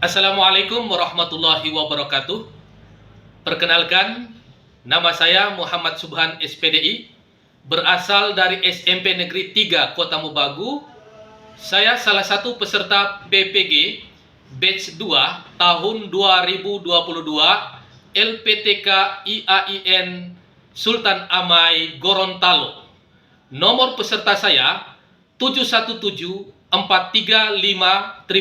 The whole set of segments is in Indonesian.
Assalamualaikum warahmatullahi wabarakatuh. Perkenalkan, nama saya Muhammad Subhan SPDI, berasal dari SMP Negeri 3 Kota Mobagu. Saya salah satu peserta PPG Batch 2 tahun 2022 LPTK IAIN Sultan Amai Gorontalo. Nomor peserta saya 71743500130.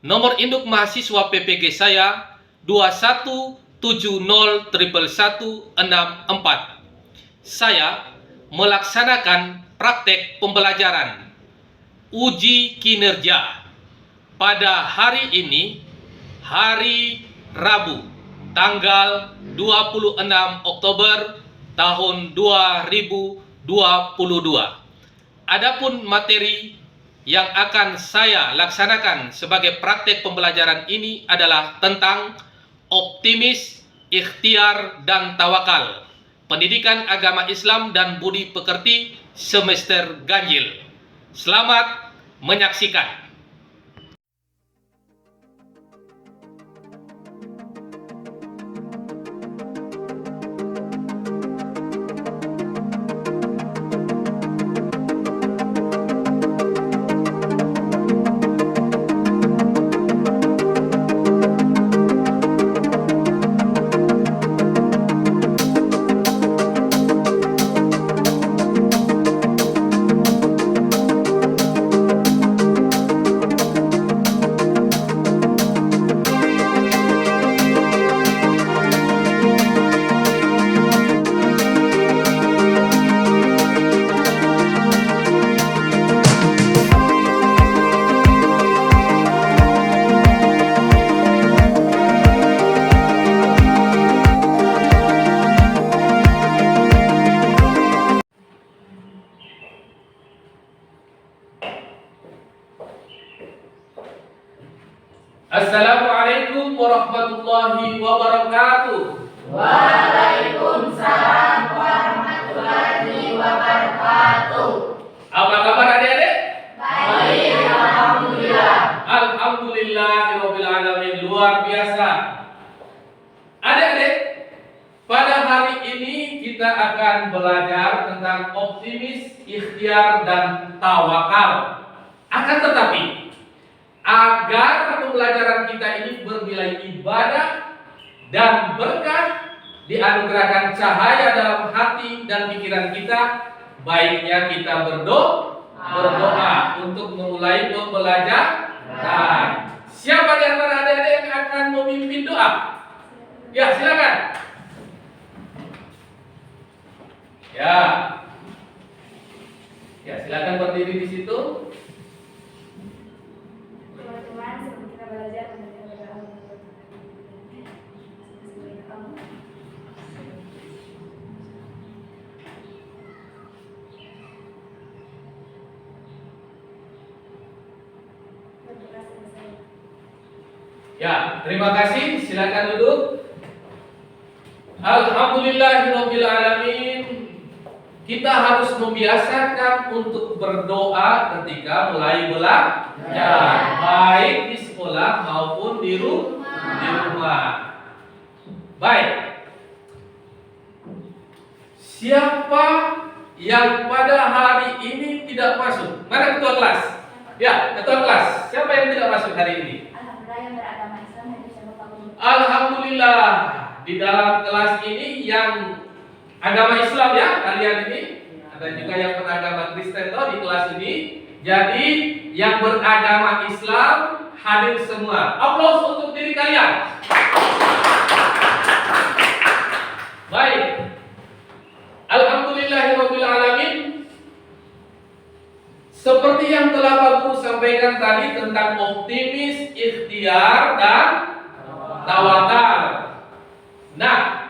Nomor induk mahasiswa PPG saya 217011164. Saya melaksanakan praktek pembelajaran uji kinerja pada hari ini, hari Rabu, tanggal 26 Oktober tahun 2022. Adapun materi yang akan saya laksanakan sebagai praktek pembelajaran ini adalah tentang optimis, ikhtiar, dan tawakal. Pendidikan agama Islam dan budi pekerti semester ganjil. Selamat menyaksikan. Assalamualaikum warahmatullahi wabarakatuh. Waalaikumsalam warahmatullahi wabarakatuh. Apa kabar adik-adik? Baik, alhamdulillah. Alhamdulillahirabbil alamin, luar biasa. Adik-adik, pada hari ini kita akan belajar tentang optimis, ikhtiar, dan tawakal. Akan tetapi, agar pembelajaran kita ini bernilai ibadah dan berkah, dianugerahkan cahaya dalam hati dan pikiran kita, baiknya kita berdoa untuk memulai pembelajaran. Siapa di antara adik-adik yang akan memimpin doa? Ya, silakan. Ya, silakan berdiri di situ. Teman-teman, sebelum kita belajar Ya, terima kasih. Silakan duduk. Alhamdulillahirabbil alamin. Kita harus membiasakan untuk berdoa ketika mulai belajar, baik di sekolah maupun di rumah. Baik. Siapa yang pada hari ini tidak masuk? Mana ketua kelas? Ya, ketua kelas. Siapa yang tidak masuk hari ini? Alhamdulillah yang beragama Islam dan bisa Bapak Guru. Alhamdulillah, di dalam kelas ini yang agama Islam ya, kalian ini. Ada juga yang beragama Kristen di kelas ini. Jadi yang beragama Islam hadir semua. Aplaus untuk diri kalian. Baik. Alhamdulillahirabbil alamin. Seperti yang telah Pak Guru sampaikan tadi tentang optimis, ikhtiar, dan tawakal. Nah,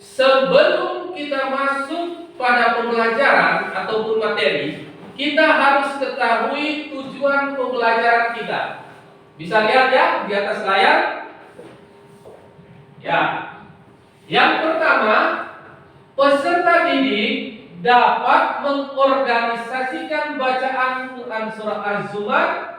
sebelum kita masuk pada pembelajaran ataupun materi, kita harus ketahui tujuan pembelajaran kita. Bisa lihat ya di atas layar? Ya. Yang pertama, peserta didik dapat mengorganisasikan bacaan Quran surah Az-Zumar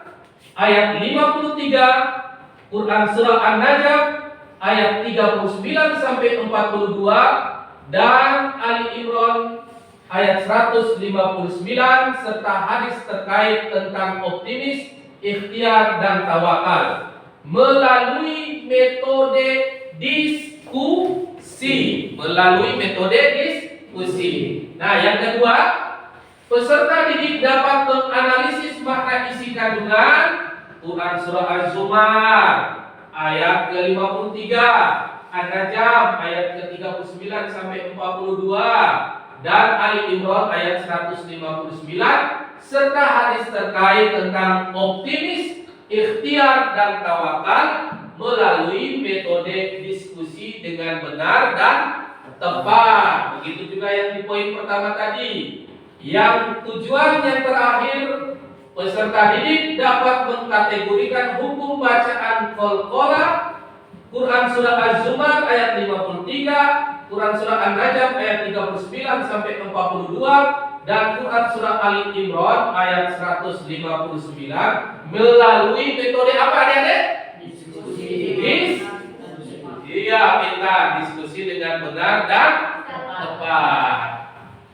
ayat 53, Quran surah An-Najm ayat 39 sampai 42 dan Ali Imran ayat 159 serta hadis terkait tentang optimis, ikhtiar dan tawakal melalui metode diskusi. Nah, yang kedua, peserta didik dapat menganalisis makna isi kandungan Quran surah Az-Zumar ayat ke-53, An-Najm ayat ke-39 sampai 42 dan Ali Imran ayat 159 serta hadis terkait tentang optimis, ikhtiar dan tawakal melalui metode diskusi dengan benar dan tepat. Begitu juga yang di poin pertama tadi. Yang tujuan yang terakhir, peserta didik dapat mengkategorikan hukum bacaan qalqalah Quran surah Az-Zumar ayat 53, Quran surah An-Najm ayat 39 sampai 42 dan Quran surah Ali Imran ayat 159 melalui metode apa adik-adik? Iya, kita diskusi dengan benar dan tepat.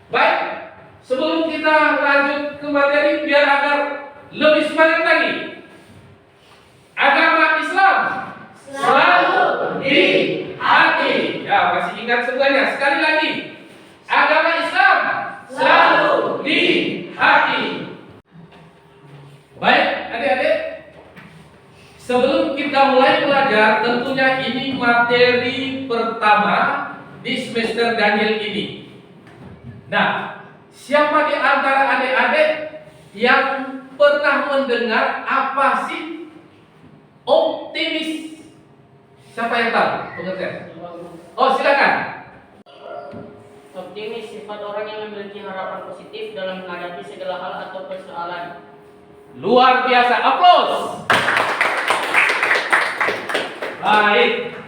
Baik, sebelum kita lanjut ke materi biar agar lebih semangat lagi. Agama Islam selalu di hati. Ya, masih ingat semuanya? Sekali lagi. Agama Islam selalu di hati. Baik, adik-adik. Sebelum kita mulai belajar, tentunya ini materi pertama di semester Daniel ini. Nah, siapa di antara adik-adik yang pernah mendengar apa sih optimis? Siapa yang tahu? Pengertian? Oh, silakan. Optimis sifat orang yang memiliki harapan positif dalam menghadapi segala hal atau persoalan. Luar biasa, aplaus. Baik.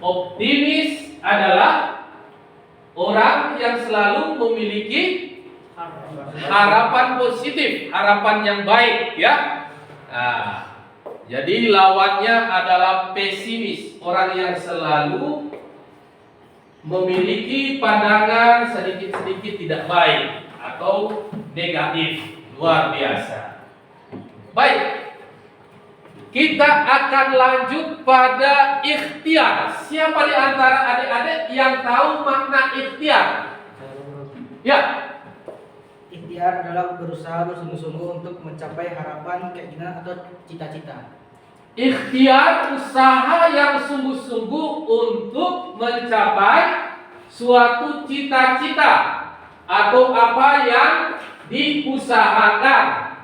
Optimis adalah orang yang selalu memiliki harapan positif, harapan yang baik, ya. Nah, jadi lawannya adalah pesimis, orang yang selalu memiliki pandangan sedikit-sedikit tidak baik atau negatif. Luar biasa. Baik. Kita akan lanjut pada ikhtiar. Siapa di antara adik-adik yang tahu makna ikhtiar? Ya. Ikhtiar adalah berusaha bersungguh-sungguh untuk mencapai harapan, keinginan atau cita-cita. Ikhtiar usaha yang sungguh-sungguh untuk mencapai suatu cita-cita atau apa yang diusahakan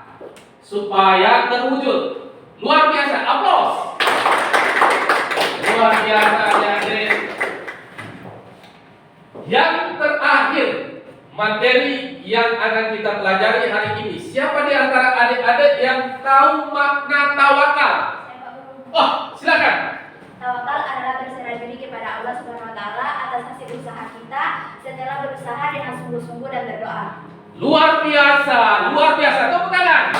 supaya terwujud. Luar biasa, aplaus. Luar biasa, adik-adik. Yang terakhir, materi yang akan kita pelajari hari ini. Siapa di antara adik-adik yang tahu makna tawakal? Oh, silakan. Tawakal adalah berserah diri kepada Allah Subhanahu wa taala atas hasil usaha kita setelah berusaha dengan sungguh-sungguh dan berdoa. Luar biasa, luar biasa. Tepuk tangan.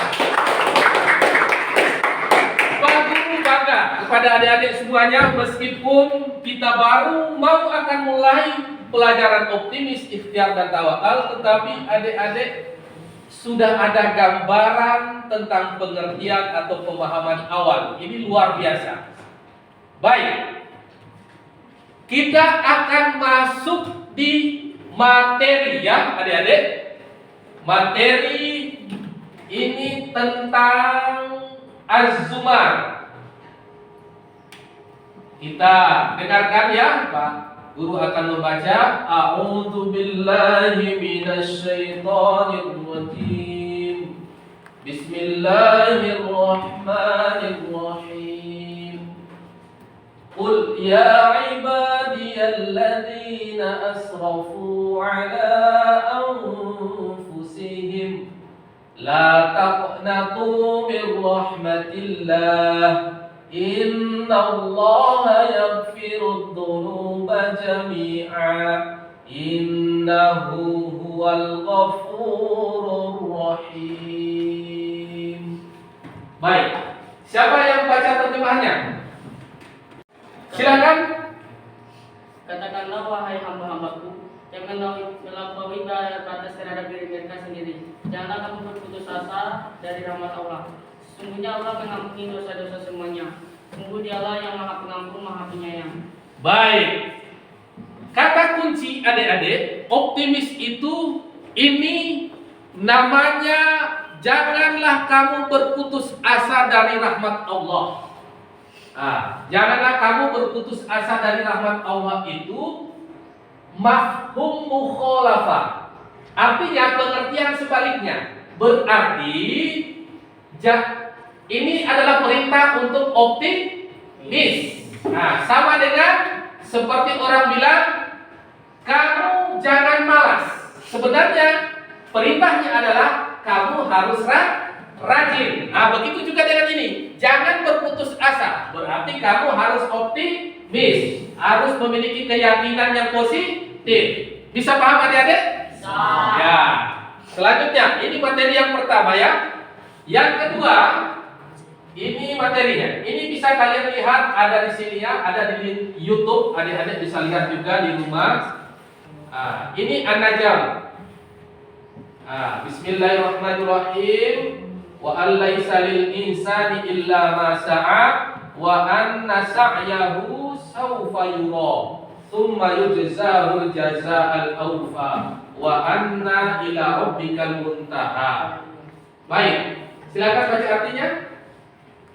Pak Guru bangga kepada adik-adik semuanya, meskipun kita baru mau akan mulai pelajaran optimis, ikhtiar dan tawakal, tetapi adik-adik sudah ada gambaran tentang pengertian atau pemahaman awal. Ini luar biasa. Baik, kita akan masuk di materi, ya adik-adik. Materi ini tentang Az-Zumar. Kita dengarkan ya, Pak Guru akan membaca. A'udzu billahi minasy syaithanir rajim. Bismillahirrahmanirrahim. Qul ya ibadiyalladzina asrafu ala anfusihim la taqnatu min rahmatillah. Innallaha yaghfirudz dzunuba jami'a innahu huwal ghafurur rahim. Baik, siapa yang baca terjemahannya? Silakan. Katakanlah wahai hamba-hambaku, jangan melampaui batas terhadap diri mereka sendiri. Janganlah kamu berputus asa dari rahmat Allah. Sesungguhnya Allah mengampuni dosa-dosa semuanya. Sungguh Dialah yang Maha Pengampun, Maha Penyayang. Baik. Kata kunci adik-adik, optimis itu ini namanya janganlah kamu berputus asa dari rahmat Allah. Janganlah kamu berputus asa dari rahmat Allah itu mafhum mukhalafah. Artinya pengertian sebaliknya. Berarti ini adalah perintah untuk optimis. Sama dengan seperti orang bilang kamu jangan malas. Sebenarnya perintahnya adalah kamu harus rajin. Begitu juga dengan ini. Jangan berputus asa. Berarti kamu harus optimis, harus memiliki keyakinan yang positif. Bisa paham adik-adik? Ya. Selanjutnya, ini materi yang pertama ya. Yang kedua, ini materinya. Ini bisa kalian lihat ada di sini ya, ada di YouTube. Adik-adik bisa lihat juga di rumah. Ini An-Najm. Bismillahirrahmanirrahim. Wa allaisa lil insani illa ma sa'a wa anna sa'yahu sawfa yura thumma yujzahul jazaa'al awfa wa anna ila rabbikal muntaha. Baik, silakan baca artinya,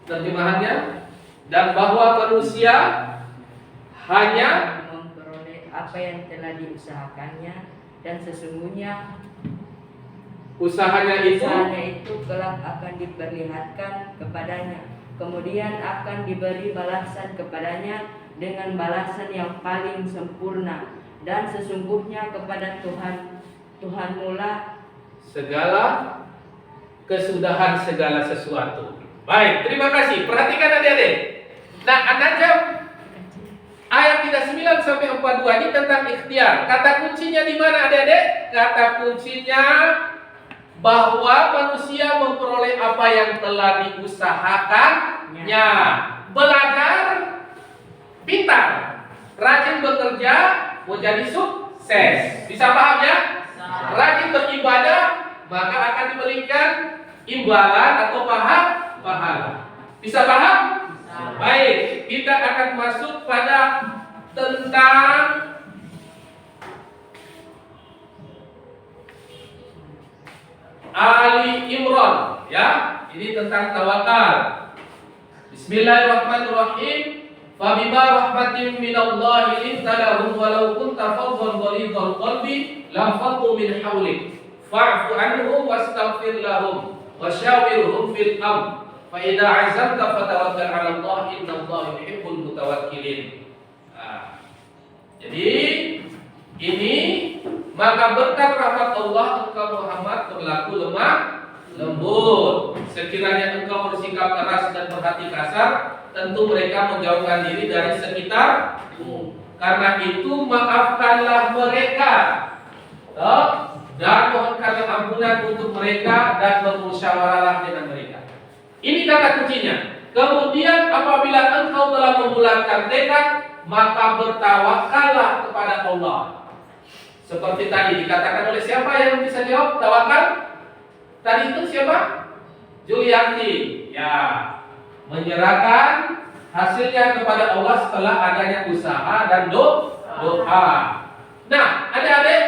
terjemahannya. Dan bahwa manusia hanya memperoleh apa yang telah diusahakannya, dan sesungguhnya usahanya itu kelak akan diperlihatkan kepadanya, kemudian akan diberi balasan kepadanya dengan balasan yang paling sempurna, dan sesungguhnya kepada Tuhanmu lah segala kesudahan segala sesuatu. Baik, terima kasih. Perhatikan adik-adik. Nah, An-Najm ayat 39 sampai 42 ini tentang ikhtiar. Kata kuncinya di mana adik-adik? Kata kuncinya bahwa manusia memperoleh apa yang telah diusahakannya. Belajar pintar, rajin bekerja, mau jadi sukses. Bisa paham ya? Rajin beribadah, maka akan diberikan imbalan atau pahala. Bisa paham? Baik, kita akan masuk pada tentang Ali Imran ya. Ini tentang tawakal. Bismillahirrahmanirrahim. Fa bima rahmatin minallahi linta lahum walau kunta faddan ghalidhal qalbi lam faddu min hawlik fa'fu anhum wastaghfir lahum wasyawirhum fil amr fa idza 'azamta fatawakkal 'ala Allah innallaha yuhibbul mutawakkilin. Jadi ini maka berkat rahmat Allah engkau Muhammad berlaku lemah lembut. Sekiranya engkau bersikap keras dan berhati kasar, tentu mereka menjauhkan diri dari sekitarmu. Karena itu maafkanlah mereka dan mohonkanlah ampunan untuk mereka dan bermusyawarahlah dengan mereka. Ini kata kuncinya. Kemudian apabila engkau telah membulatkan tekad, maka bertawakallah kepada Allah. Seperti tadi dikatakan oleh siapa yang bisa jawab tawakal? Tadi itu siapa? Julianti. Ya, menyerahkan hasilnya kepada Allah setelah adanya usaha dan doa. Nah, adik-adik,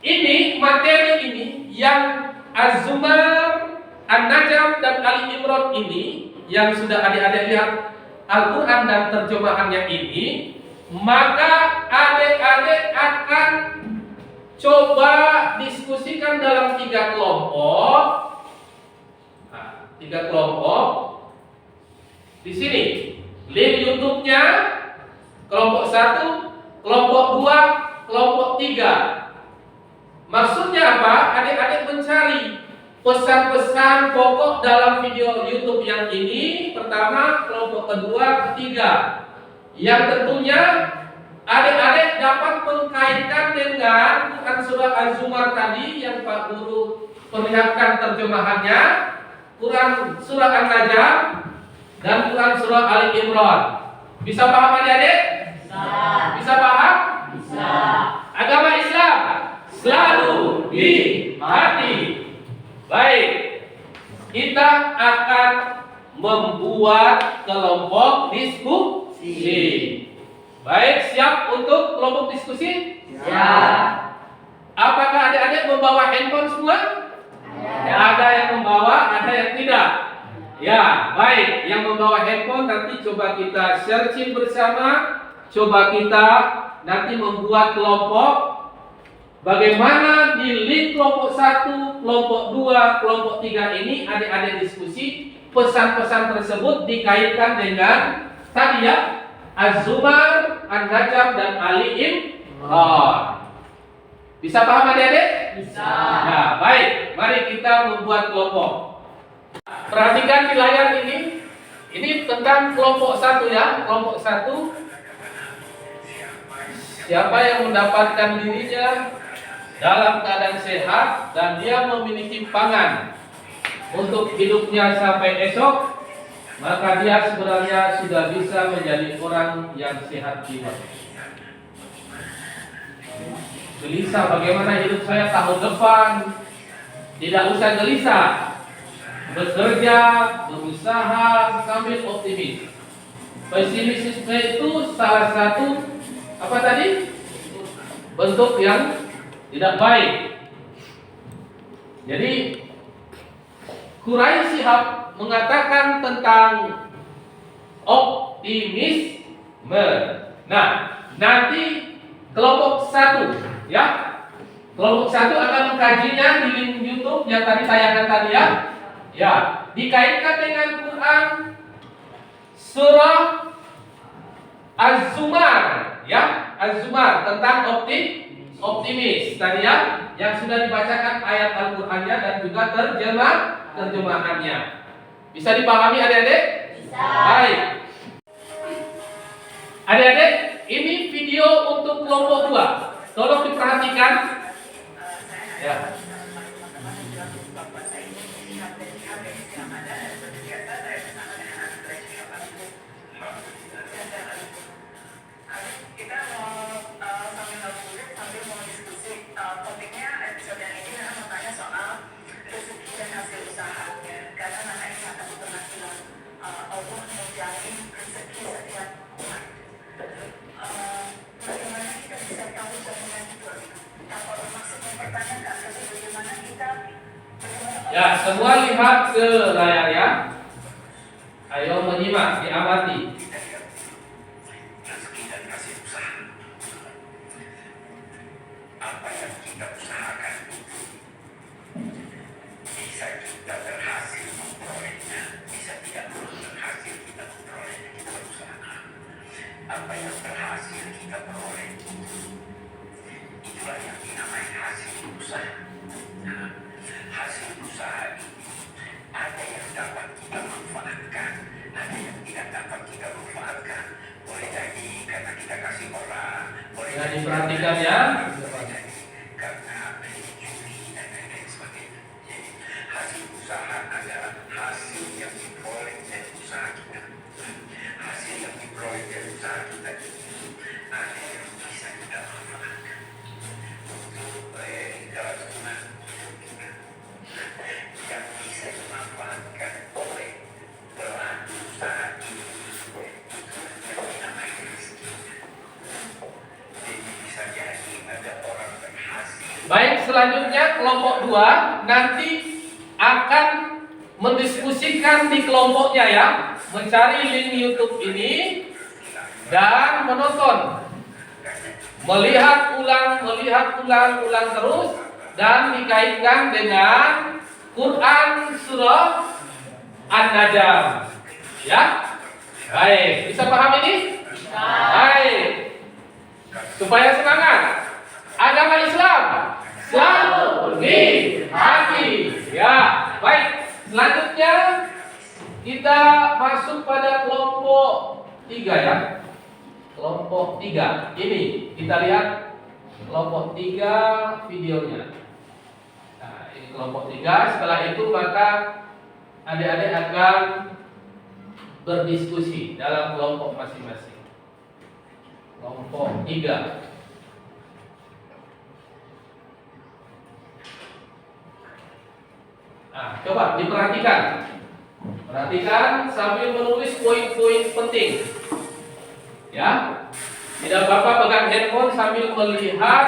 ini materi ini yang Az-Zumar, An-Najm dan Ali Imran ini yang sudah adik-adik lihat Al-Quran dan terjemahannya ini, maka adik-adik akan coba diskusikan dalam 3 kelompok. Nah, 3 kelompok. Di sini link YouTube-nya kelompok 1, kelompok 2, kelompok 3. Maksudnya apa? Adik-adik mencari pesan-pesan pokok dalam video YouTube yang ini. Pertama, kelompok kedua, ketiga. Yang tentunya adik-adik dapat mengkaitkan dengan Quran surah Az-Zumar tadi yang Pak Guru perlihatkan terjemahannya, Quran surah An-Najm dan Quran surah Ali Imran. Bisa paham adik-adik? Bisa paham? Bisa. Agama Islam selalu di hati. Baik, kita akan membuat kelompok diskusi. Baik, siap untuk kelompok diskusi? Ya. Apakah adik-adik membawa handphone semua? Ada yang membawa, ada yang tidak. Ya, baik. Yang membawa handphone nanti coba kita searching bersama. Coba kita nanti membuat kelompok. Bagaimana di link kelompok 1, kelompok 2, kelompok 3 ini adik-adik diskusi. Pesan-pesan tersebut dikaitkan dengan tadi ya, Az-Zumar, An-Najm dan Ali Imran. Bisa paham adik-adik? Bisa. Nah, baik. Mari kita membuat kelompok. Perhatikan di layar ini. Ini tentang kelompok 1 ya, kelompok 1. Siapa yang mendapatkan dirinya dalam keadaan sehat dan dia memiliki pangan untuk hidupnya sampai esok, maka dia sebenarnya sudah bisa menjadi orang yang sehat jiwa. Gelisah bagaimana hidup saya tahun depan? Tidak usah gelisah. Bekerja, berusaha sambil optimis. Pesimisme itu salah satu apa tadi? Bentuk yang tidak baik. Jadi Quraisy Shihab mengatakan tentang optimisme. Nah, nanti kelompok 1 ya. Kelompok 1 akan mengkajinya di link YouTube yang tadi tayangkan tadi ya. Ya, dikaitkan dengan Quran surah Az-Zumar ya, Az-Zumar tentang optimis tadi ya, yang sudah dibacakan ayat Al-Qur'annya dan juga terjemahannya. Bisa dipahami adik-adik? Bisa. Baik. Adik-adik, ini video untuk kelompok 2. Tolong diperhatikan. Ya. Ya, semua lihat ke layar ya. Ayo menyimak, diamati. Apa yang kita usahakan bisa kita berhasil memperolehnya, bisa tidak berhasil kita memperolehnya, kita berusaha. Apa yang berhasil kita peroleh, itulah yang dinamai hasil usaha. Nah, hasil usaha ini ada yang dapat kita manfaatkan, ada yang tidak dapat kita manfaatkan. Boleh jadi karena kita kasih orang, boleh Nah, jadi diperhatikan ya. karena juri dan lain sebagainya. Jadi hasil usaha adalah hasil yang diperoleh dari usaha kita. Hasil yang diperoleh dari usaha kita itu ada yang bisa kita manfaatkan untuk keuntungan kita, yang bisa dimanfaatkan oleh pelaku usaha ini. Itu yang dinamai rezeki. Jadi bisa jadi ada orang berhasil. Baik, selanjutnya kelompok 2 nanti akan mendiskusikan di kelompoknya ya, mencari link YouTube ini dan menonton, melihat ulang terus dan dikaitkan dengan Quran surah An-Najm. Ya, baik, bisa paham ini? Baik, supaya semangat. Agama Islam selalu di hati. Ya, baik. Selanjutnya kita masuk pada kelompok 3 ya. kelompok 3. Ini kita lihat kelompok 3 videonya. Nah, ini kelompok 3. Setelah itu maka adik-adik akan berdiskusi dalam kelompok masing-masing. Kelompok 3. Nah, coba diperhatikan. Perhatikan sambil menulis poin-poin penting. Ya. Tidak apa-apa pegang handphone sambil melihat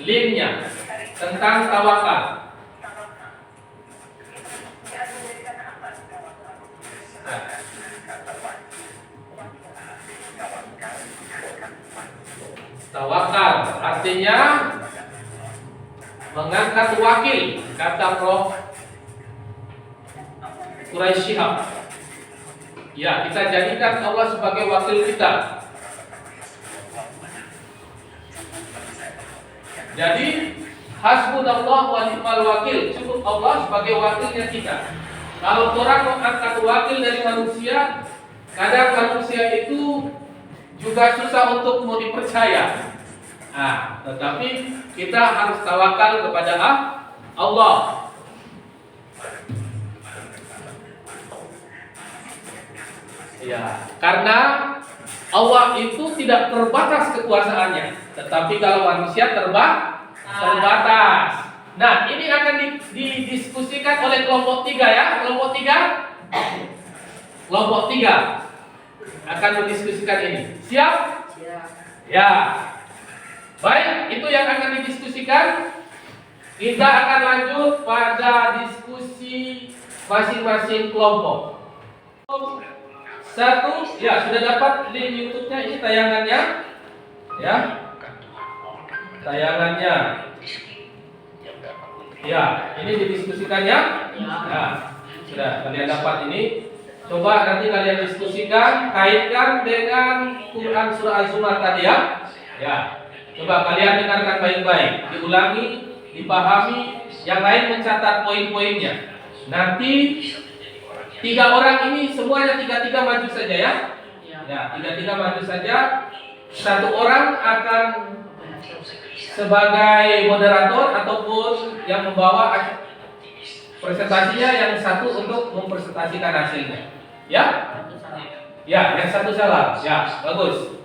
linknya tentang tawakal. Nah. Tawakal artinya mengangkat wakil, kata Prof. Quraisy Shihab. Ya, kita jadikan Allah sebagai wakil kita. Jadi hasbunallah wa ni'mal wakil, cukup Allah sebagai wakilnya kita. Kalau orang mengangkat wakil dari manusia, kadang manusia itu juga susah untuk mau dipercaya. Nah, tetapi kita harus tawakal kepada Allah. Ya, karena Allah itu tidak terbatas kekuasaannya, tetapi kalau manusia terbatas. Nah, ini akan didiskusikan oleh kelompok 3 ya. Kelompok 3 akan mendiskusikan ini. Siap? Siap. Ya. Baik, itu yang akan didiskusikan. Kita akan lanjut pada diskusi masing-masing kelompok. Satu, ya sudah dapat link YouTube-nya, ini tayangannya. Ya. Tayangannya. Ya, ini didiskusikannya. Ya, sudah kalian dapat ini. Coba nanti kalian diskusikan, kaitkan dengan Quran surah Az-Zumar tadi ya. Ya. Coba kalian dengarkan baik-baik, diulangi, dipahami, yang lain mencatat poin-poinnya. Nanti 3 orang ini semuanya 3-3 maju saja ya. Ya, 3-3 maju saja. 1 orang akan sebagai moderator ataupun yang membawa presentasinya, yang satu untuk mempresentasikan hasilnya. Ya? Ya, yang satu salah. Ya, bagus.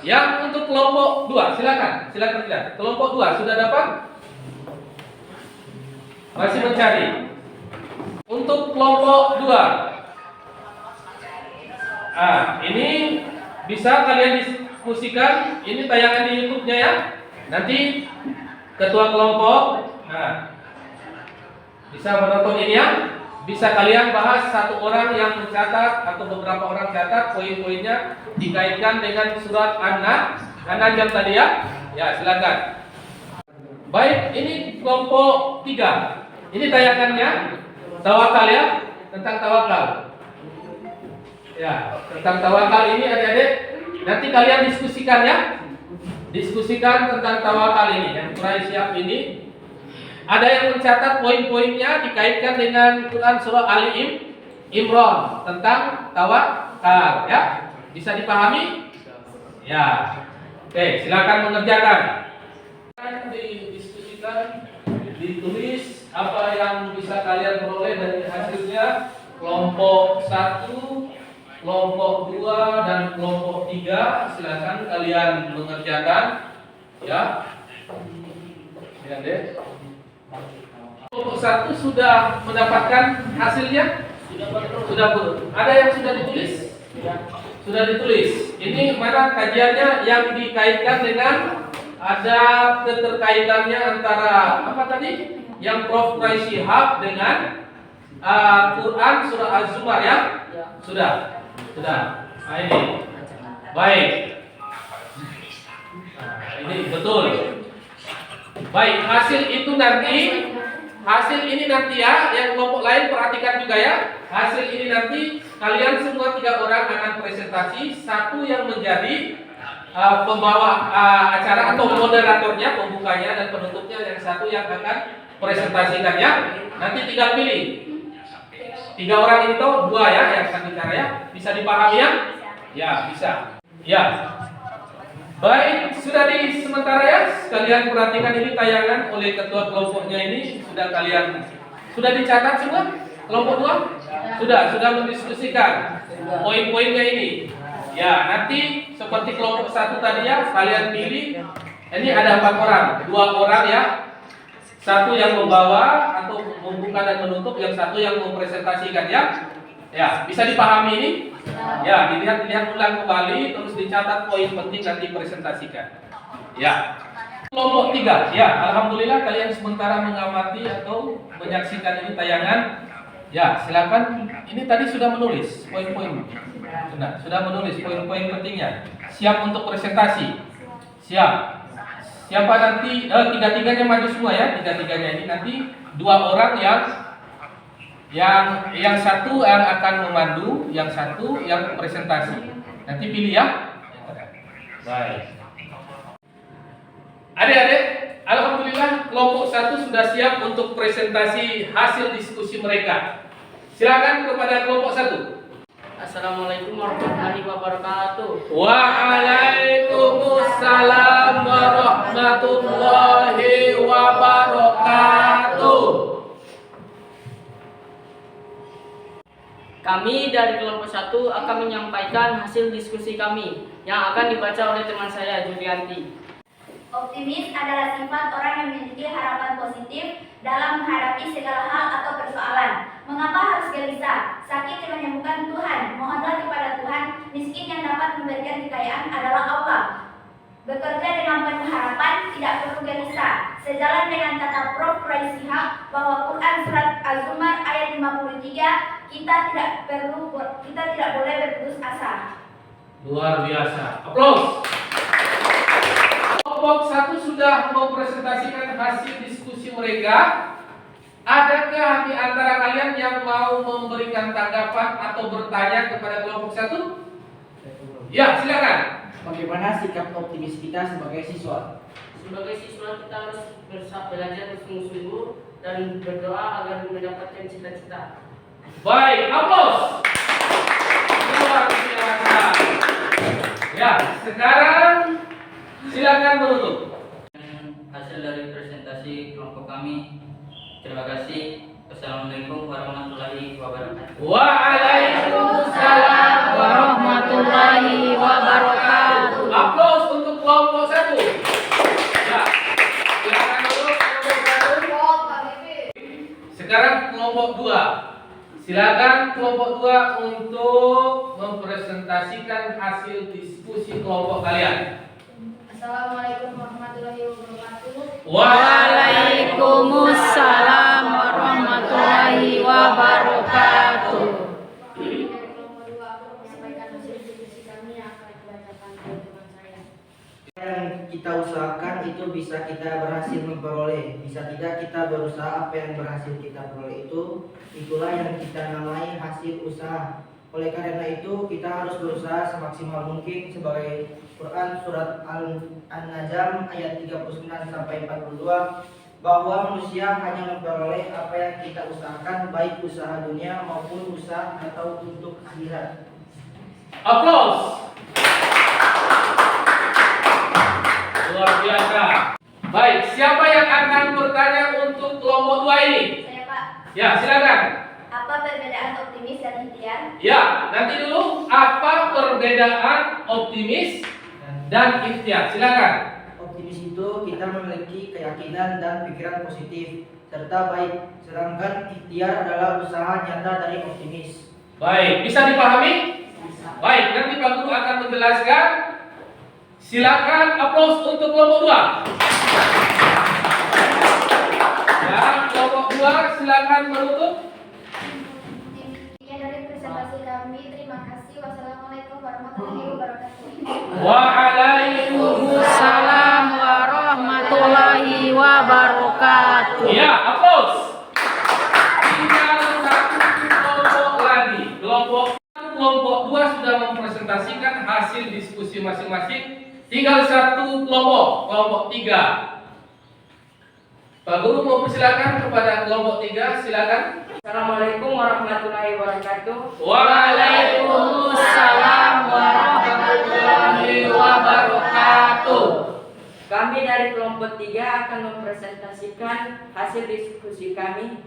Yang untuk kelompok 2, silakan lihat. Kelompok 2 sudah dapat? Masih mencari. Untuk kelompok 2. Ini bisa kalian diskusikan, ini tayangan di YouTube-nya ya. Nanti ketua kelompok bisa menonton ini ya. Bisa kalian bahas, 1 orang yang mencatat atau beberapa orang catat poin-poinnya dikaitkan dengan surat An-Najm tadi ya. Ya, silakan. Baik, ini kelompok 3. Ini tayangannya tawakal ya, tentang tawakal. Ya, tentang tawakal ini adik-adik nanti kalian diskusikan ya. Diskusikan tentang tawakal ini, yang Quraisy Shihab ini. Ada yang mencatat poin-poinnya dikaitkan dengan Quran surah Ali Imran tentang tawakal ya. Bisa dipahami? Ya. Oke, silakan mengerjakan. Didiskusikan, ditulis apa yang bisa kalian peroleh dari hasilnya. Kelompok 1, kelompok 2 dan kelompok 3 silakan kalian mengerjakan ya. Ya, deh. Kelompok 1 sudah mendapatkan hasilnya? Sudah, Bu. Ada yang sudah ditulis? Sudah ditulis. Ini mana kajiannya yang dikaitkan dengan, ada keterkaitannya antara apa tadi? Yang Prof. Quraisy Shihab dengan Quran surah Az-Zumar ya? Sudah. Nah, ini. Baik. Ini betul. Baik, hasil ini nanti ya, yang kelompok lain perhatikan juga ya. Hasil ini nanti kalian semua 3 orang akan presentasi, 1 yang menjadi pembawa acara atau moderatornya, pembukanya dan penutupnya, yang 1 yang akan presentasikannya. Nanti tinggal pilih. 3 orang itu 2 ya yang akan bicara ya. Bisa dipahami ya? Ya, bisa. Ya. Baik, sudah di sementara ya. Kalian perhatikan ini tayangan oleh ketua kelompoknya ini sudah dicatat semua? Kelompok 2? Sudah mendiskusikan poin-poinnya ini. Ya, nanti seperti kelompok 1 tadi ya, kalian pilih. Ini ada 4 orang, 2 orang ya. 1 yang membawa atau membuka dan menutup, yang 1 yang mempresentasikan ya. Ya, bisa dipahami ini? Ya, dilihat ulang kembali, terus dicatat poin penting nanti presentasikan. Ya. Kelompok 3, ya, alhamdulillah kalian sementara mengamati atau menyaksikan ini tayangan. Ya, silakan. Ini tadi sudah menulis poin-poin. Sudah menulis poin-poin pentingnya. Siap untuk presentasi? Siap. Siapa nanti? Tiga-tiganya maju semua ya. Tiga-tiganya ini nanti 2 orang yang 1 yang akan memandu, yang 1 yang presentasi. Nanti pilih ya. Baik. Adik-adik, alhamdulillah kelompok 1 sudah siap untuk presentasi hasil diskusi mereka. Silakan kepada kelompok 1. Assalamualaikum warahmatullahi wabarakatuh. Waalaikumsalam warahmatullahi wabarakatuh. Kami dari kelompok 1 akan menyampaikan hasil diskusi kami yang akan dibaca oleh teman saya, Julianti. Optimis adalah sifat orang yang memiliki harapan positif dalam menghadapi segala hal atau persoalan. Mengapa harus gelisah? Sakit yang menyembuhkan Tuhan. Mohonlah kepada Tuhan. Miskin yang dapat memberikan kekayaan adalah Allah. Bekerja dengan penuh harapan, tidak perlu gelisah. Sejalan dengan kata Prof. Quraisy bahwa Quran surat Az-Zumar ayat 53, kita tidak boleh berputus asa. Luar biasa. Aplaus. Kelompok 1 sudah mempresentasikan hasil diskusi mereka. Adakah di antara kalian yang mau memberikan tanggapan atau bertanya kepada kelompok 1? Ya, silakan. Bagaimana sikap optimis kita sebagai siswa? Sebagai siswa kita harus belajar bersungguh-sungguh dan berdoa agar mendapatkan cita-cita. Baik, aplaus. Luar biasa. Ya, sekarang silakan menutup. Hasil dari presentasi kelompok kami. Terima kasih. Assalamualaikum warahmatullahi wabarakatuh. Waalaikumsalam warahmatullahi wabarakatuh. Aplaus untuk kelompok 1. Ya, silakan dulu kelompok 1. Sekarang kelompok 2. Silakan kelompok 2 untuk mempresentasikan hasil diskusi kelompok kalian. Assalamualaikum warahmatullahi wabarakatuh. Waalaikumsalam warahmatullahi wabarakatuh. Kelompok 2 aku menyampaikan hasil diskusi kami yang akan dibacakan oleh teman saya. Yang kita usahakan itu bisa kita berhasil memperoleh. Bisa tidak kita berusaha, apa yang berhasil kita peroleh itulah yang kita namai hasil usaha. Oleh karena itu kita harus berusaha semaksimal mungkin sebagai Quran surat An-Najm ayat 39 sampai 42 bahwa manusia hanya memperoleh apa yang kita usahakan, baik usaha dunia maupun usaha atau untuk akhirat. Aplaus. Luar biasa. Baik, siapa yang akan bertanya untuk kelompok 2 ini? Saya Pak, Ya, silakan. apa perbedaan optimis dan ikhtiar? Ya, nanti dulu apa perbedaan optimis dan ikhtiar? Silakan. Optimis itu kita memiliki keyakinan dan pikiran positif serta baik, sedangkan ikhtiar adalah usaha nyata dari optimis. Baik, bisa dipahami? Baik, nanti Pak Guru akan menjelaskan. Silakan aplaus untuk kelompok 2. Ya, kelompok 2 silakan menutup. Sekian dari presentasi kami. Terima kasih. Wassalamualaikum warahmatullahi wabarakatuh. Waalaikumsalam warahmatullahi wabarakatuh. Ya, aplaus. Tinggal 1 kelompok lagi. Kelompok 2 sudah mempresentasikan hasil diskusi masing-masing. Tinggal 1 kelompok 3. Pak Guru mau persilakan kepada kelompok 3, silakan. Assalamualaikum warahmatullahi wabarakatuh. Waalaikumsalam warahmatullahi wabarakatuh. Kami dari kelompok 3 akan mempresentasikan hasil diskusi kami.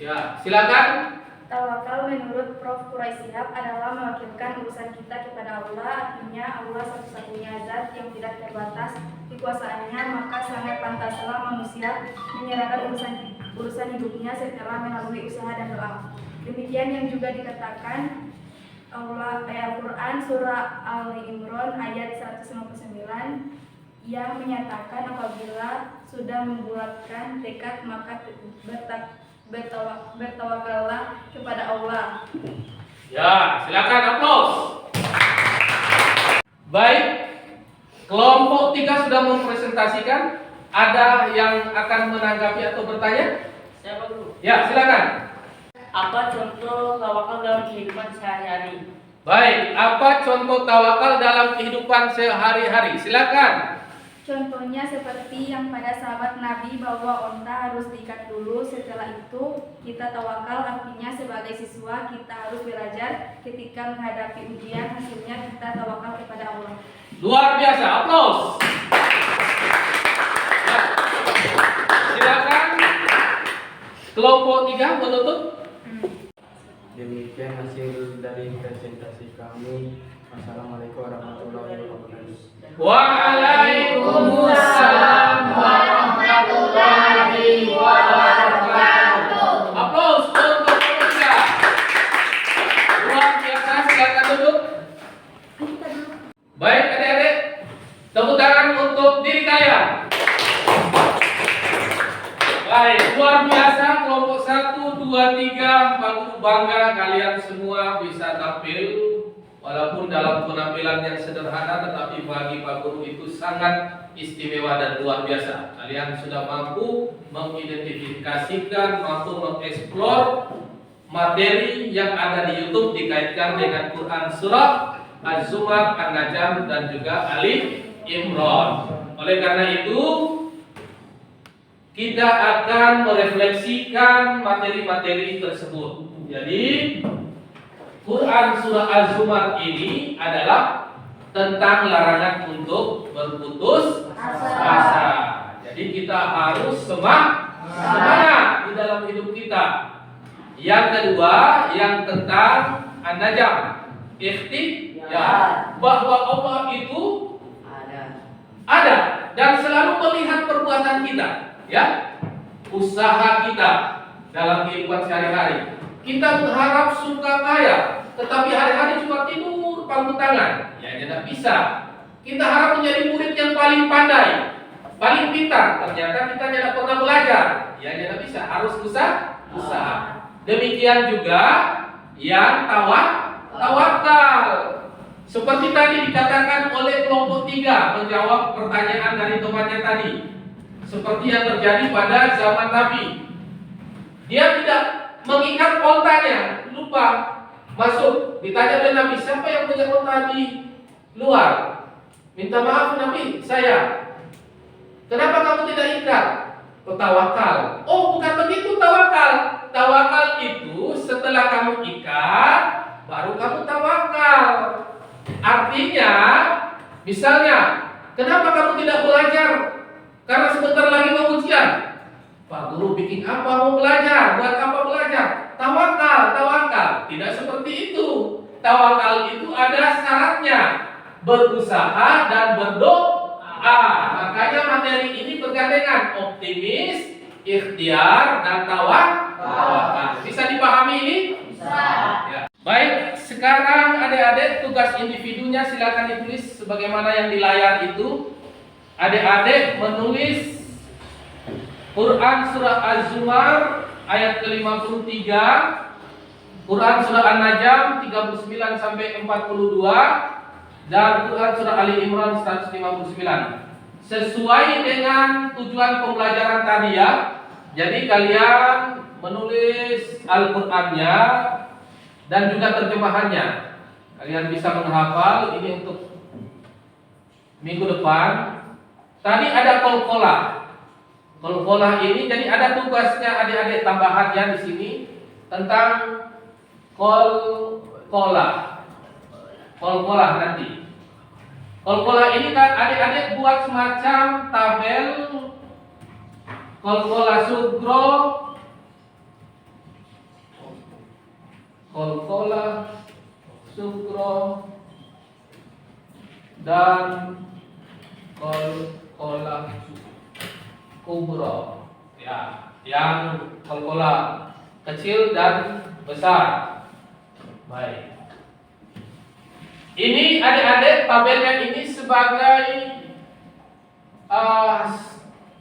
Ya, silakan. Tawakal menurut Prof. Quraisy Shihab adalah mewakilkan urusan kita kepada Allah, artinya Allah satu-satunya zat yang tidak terbatas kekuasaannya, maka sangat pantaslah manusia menyerahkan urusan hidupnya setelah melalui usaha dan doa. Demikian yang juga dikatakan Al-Quran surah Al-Imran ayat 159 yang menyatakan apabila sudah membulatkan tekad maka bertawakallah kepada Allah. Ya, silakan aplaus. Baik, kelompok 3 sudah mempresentasikan. Ada yang akan menanggapi atau bertanya? Siapa dulu? Ya, silakan. Apa contoh tawakal dalam kehidupan sehari-hari? Baik, apa contoh tawakal dalam kehidupan sehari-hari? Silakan. Contohnya seperti yang pada sahabat Nabi bahwa onta harus diikat dulu, setelah itu kita tawakal, artinya sebagai siswa kita harus belajar ketika menghadapi ujian, hasilnya kita tawakal kepada Allah. Luar biasa, aplaus. Ya. Silakan. Kelompok 3 menutup. Demikian hasil dari presentasi kami. Wassalamualaikum warahmatullahi wabarakatuh. Waalaikumsalam warahmatullahi wabarakatuh. Aplaus untuk kelompok 3. Luar biasa, silakan duduk. Baik adik-adik, tepuk tangan untuk diri kalian. Baik, luar biasa kelompok 1, 2, 3. Pak Guru bangga kalian semua bisa tampil. Walaupun dalam penampilan yang sederhana, tetapi bagi Pak Guru itu sangat istimewa dan luar biasa. Kalian sudah mampu mengidentifikasikan, mampu mengeksplor materi yang ada di YouTube dikaitkan dengan Quran surah Az-Zumar, An-Najm dan juga Ali Imran. Oleh karena itu, kita akan merefleksikan materi-materi tersebut. Jadi, Quran surah Az-Zumar ini adalah tentang larangan untuk berputus asa. Jadi kita harus semangat di dalam hidup kita. Yang kedua, yang tentang An-Najm, ikhtiar, bahwa Allah itu ada dan selalu melihat perbuatan kita, ya, usaha kita dalam kehidupan sehari-hari. Kita berharap suka kaya, tetapi hari-hari cuma tidur pangku tangan, ya tidak bisa. Kita harap menjadi murid yang paling pandai, paling pintar, ternyata kita tidak pernah belajar, ya tidak bisa. Harus usaha. Demikian juga yang tawakal. Seperti tadi dikatakan oleh kelompok 3 menjawab pertanyaan dari temannya tadi. Seperti yang terjadi pada zaman Nabi. Dia tidak mengikat ontanya, lupa masuk. Ditanya oleh Nabi, siapa yang punya onta di luar? Minta maaf Nabi, saya. Kenapa kamu tidak ikat? Tawakal. Oh, bukan begitu tawakal. Tawakal itu setelah kamu ikat, baru kamu tawakal. Artinya, misalnya, kenapa kamu tidak belajar? Karena sebentar lagi mau ujian. Pak Guru bikin apa mau belajar? Buat apa belajar? Tawakal. Tidak seperti itu. Tawakal itu ada syaratnya. Berusaha dan berdoa. Makanya materi ini bergandengan. Optimis, ikhtiar, dan tawakal. Bisa dipahami ini? Bisa. Ya. Baik, sekarang adik-adik tugas individunya silakan ditulis sebagaimana yang di layar itu. Adik-adik menulis Quran surah Az-Zumar ayat ke-53, Quran surah An-Najm 39 sampai 42 dan Quran surah Ali Imran 159. Sesuai dengan tujuan pembelajaran tadi ya. Jadi kalian menulis Al-Qur'annya dan juga terjemahannya. Kalian bisa menghafal ini untuk minggu depan. Tadi ada qalqalah. Qalqalah ini jadi ada tugasnya adik-adik tambahannya di sini. tentang kol-kolah nanti. Kol-kolah ini kan adik-adik buat semacam tabel kol-kolah sugro, kol-kolah sugro, dan kol-kolah kubro. Ya, yang kol-kolah kecil dan besar. Baik. Ini adik-adik tabelnya ini sebagai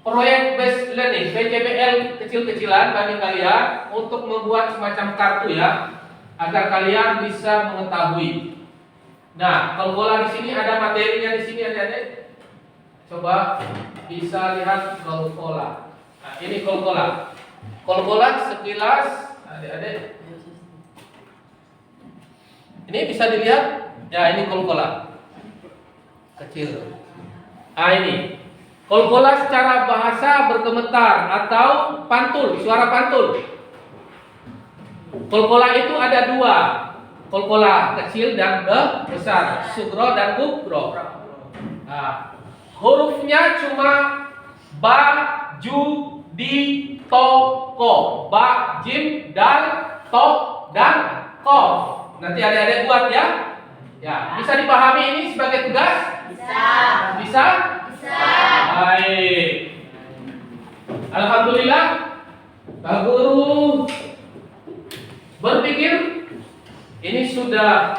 proyek based learning, PCBL kecil-kecilan bagi kalian untuk membuat semacam kartu ya, agar kalian bisa mengetahui. Nah, kol-kolah di sini ada materinya di sini adik-adik. Coba bisa lihat kol-kolah. Nah, ini kol-kolah. Kol-kolah sekilas adik-adik. Ini bisa dilihat. Ya, ini kol-kolah kecil. Ah, ini kol-kolah secara bahasa bergemetar atau pantul, suara pantul. Kol-kolah itu ada dua, kol-kolah kecil dan besar, sugro dan kubro. Nah, hurufnya cuma ba, ju, di, to, ko. Ba, jim, dal, to, dan ko. Nanti adik-adik buat ya. Ya, bisa dipahami ini sebagai tugas? Bisa. Bisa? Bisa. Baik. Alhamdulillah, Pak Guru berpikir ini sudah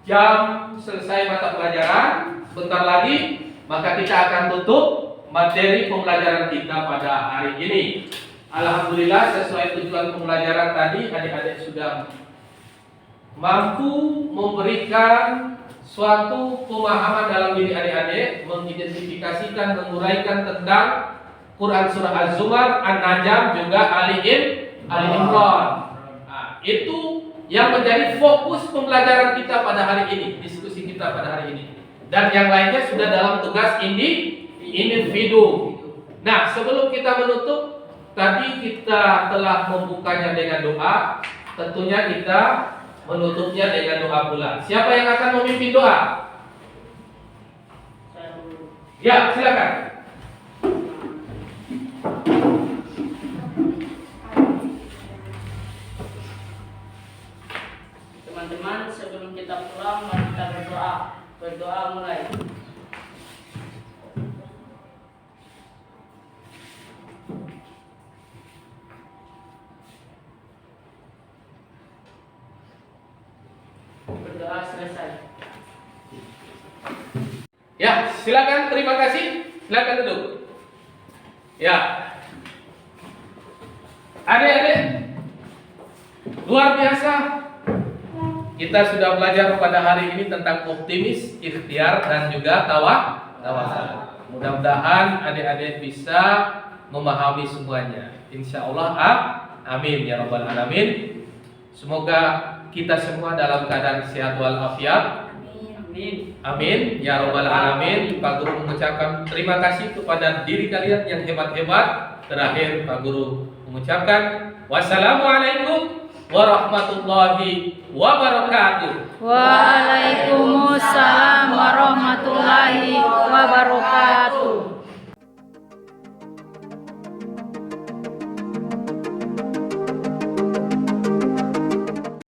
jam selesai mata pelajaran, sebentar lagi maka kita akan tutup materi pembelajaran kita pada hari ini. Alhamdulillah, sesuai tujuan pembelajaran tadi adik-adik sudah mampu memberikan suatu pemahaman dalam diri adik-adik, mengidentifikasikan, menguraikan tentang Quran surah Az-Zumar, An-Najm, juga Ali Imran. Nah, itu yang menjadi fokus pembelajaran kita pada hari ini, diskusi kita pada hari ini. Dan yang lainnya sudah dalam tugas individu. Nah, sebelum kita menutup, tadi kita telah membukanya dengan doa. Tentunya kita menutupnya dengan doa pula. Siapa yang akan memimpin doa? Ya, silakan. Teman-teman, sebelum kita pulang, mari kita berdoa. Berdoa mulai. Berdoa selesai. Ya, silakan. Terima kasih. Silakan duduk. Ya, adik-adik, luar biasa. Kita sudah belajar pada hari ini tentang optimis, ikhtiar, dan juga tawakal. Mudah-mudahan adik-adik bisa memahami semuanya. Insya Allah, amin ya rabbal alamin. Semoga kita semua dalam keadaan sehat walafiat. Amin. Amin ya rabbal alamin. Pak Guru mengucapkan terima kasih kepada diri kalian yang hebat-hebat. Terakhir Pak Guru mengucapkan wassalamualaikum warahmatullahi wabarakatuh. Waalaikumsalam